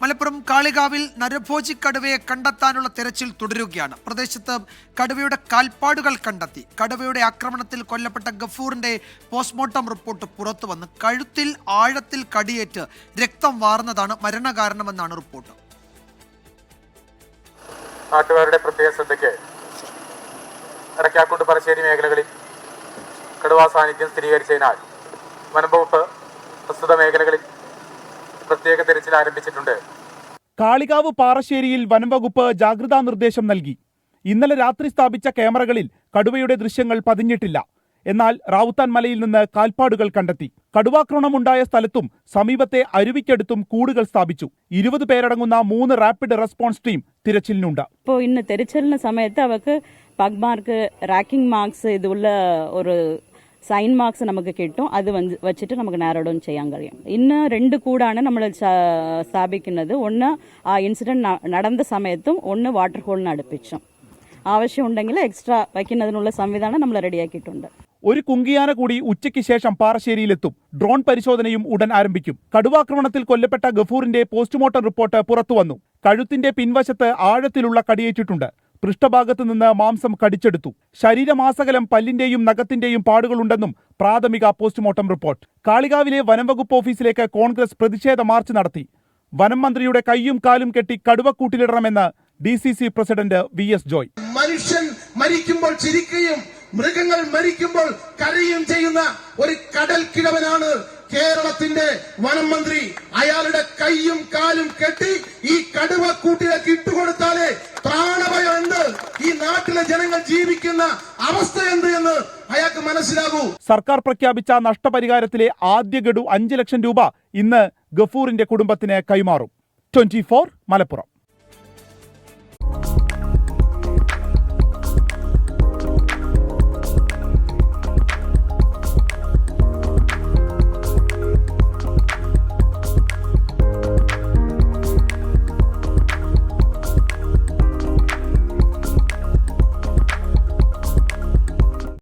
മലപ്പുറം കാളികാവിൽ നരഭോജി കടുവയെ കണ്ടെത്താനുള്ള തെരച്ചിൽ തുടരുകയാണ്. പ്രദേശത്ത് കടുവയുടെ കാൽപ്പാടുകൾ കണ്ടെത്തി. കടുവയുടെ ആക്രമണത്തിൽ കൊല്ലപ്പെട്ട ഗഫൂറിന്റെ പോസ്റ്റ്മോർട്ടം റിപ്പോർട്ട് പുറത്തുവന്ന് കഴുത്തിൽ ആഴത്തിൽ കടിയേറ്റ് രക്തം വാർന്നതാണ് മരണകാരണമെന്നാണ് റിപ്പോർട്ട്. നാട്ടുകാരുടെ പ്രത്യേക ശ്രദ്ധയ്ക്ക് അരക്കാക്കുണ്ട് പറശ്ശേരി മേഖലകളിൽ കടുവാ സാന്നിധ്യം സ്ഥിരീകരിച്ചതിനാൽ വനംവകുപ്പ് പ്രസ്തുത മേഖലകളിൽ പ്രത്യേക തെരച്ചിൽ ആരംഭിച്ചിട്ടുണ്ട്. കാളികാവ് പാറശ്ശേരിയിൽ വനംവകുപ്പ് ജാഗ്രതാ നിർദ്ദേശം നൽകി. ഇന്നലെ രാത്രി സ്ഥാപിച്ച ക്യാമറകളിൽ കടുവയുടെ ദൃശ്യങ്ങൾ പതിഞ്ഞിട്ടില്ല. എന്നാൽ റാവുത്താൻ മലയിൽ നിന്ന് കാൽപ്പാടുകൾ കണ്ടെത്തി. കടുവാക്രമണമുണ്ടായ സ്ഥലത്തും സമീപത്തെ അരുവിക്കടുത്തും കൂടുകൾ സ്ഥാപിച്ചു. 20 പേരടങ്ങുന്ന 3 റാപ്പിഡ് റെസ്പോൺസ് ടീം തിരച്ചിലിനുണ്ട്. ഇപ്പോൾ ഇന്ന് തിരച്ചിലിന് സമയത്ത് അവർക്ക് പഗ് മാർക്ക്, റാക്കിംഗ് മാർക്സ്, ഇതുള്ള ഒരു സൈൻ മാർക്സ് നമുക്ക് കിട്ടും. അത് വെച്ചിട്ട് നമുക്ക് നാരോ ഡൗൺ ചെയ്യാൻ കഴിയും. ഇന്ന് 2 കൂടാണ് നമ്മൾ സ്ഥാപിക്കുന്നത്. ഒന്ന് ആ ഇൻസിഡന്റ് നടന്ന സമയത്തും ഒന്ന് വാട്ടർ ഹോളിന് അടുപ്പിച്ചും. ആവശ്യമുണ്ടെങ്കിൽ എക്സ്ട്രാ വയ്ക്കുന്നതിനുള്ള സംവിധാനം നമ്മൾ റെഡിയാക്കിയിട്ടുണ്ട്. ഒരു കുങ്കിയാന കൂടി ഉച്ചയ്ക്ക് ശേഷം പാറശ്ശേരിയിലെത്തും. ഡ്രോൺ പരിശോധനയും ഉടൻ ആരംഭിക്കും. കടുവാക്രമണത്തിൽ കൊല്ലപ്പെട്ട ഗഫൂറിന്റെ പോസ്റ്റ്മോർട്ടം റിപ്പോർട്ട് പുറത്തുവന്നു. കഴുത്തിന്റെ പിൻവശത്ത് ആഴത്തിലുള്ള കടിയേറ്റിട്ടുണ്ട്. പൃഷ്ഠഭാഗത്ത് നിന്ന് മാംസം കടിച്ചെടുത്തു. ശരീരമാസകലം പല്ലിന്റെയും നഖത്തിന്റെയും പാടുകളുണ്ടെന്നും പ്രാഥമിക പോസ്റ്റ്മോർട്ടം റിപ്പോർട്ട്. കാളികാവിലെ വനംവകുപ്പ് ഓഫീസിലേക്ക് കോൺഗ്രസ് പ്രതിഷേധ മാർച്ച് നടത്തി. വനം മന്ത്രിയുടെ കൈയും കാലും കെട്ടി കടുവക്കൂട്ടിലിടണമെന്ന് DCC പ്രസിഡന്റ് VS ജോയ്. മനുഷ്യൻ മരിക്കുമ്പോൾ ചിരിക്കുകയും മൃഗങ്ങൾ മരിക്കുമ്പോൾ കരയുകയും ചെയ്യുന്ന ഒരു കടൽ കിഴവനാണ് കേരളത്തിന്റെ വനം മന്ത്രി. അയാളുടെ കൈയും കാലും കെട്ടി ഈ കടുവക്കൂട്ടിലേക്ക് ഇട്ടുകൊടുത്താലേ പ്രാണഭയം എന്ത്, ഈ നാട്ടിലെ ജനങ്ങൾ ജീവിക്കുന്ന അവസ്ഥ എന്ത് എന്ന് അയാൾക്ക് മനസ്സിലാകൂ. സർക്കാർ പ്രഖ്യാപിച്ച നഷ്ടപരിഹാരത്തിലെ ആദ്യ ഗഡു 5 ലക്ഷം രൂപ ഇന്ന് ഗഫൂറിന്റെ കുടുംബത്തിന് കൈമാറും. 24 മലപ്പുറം.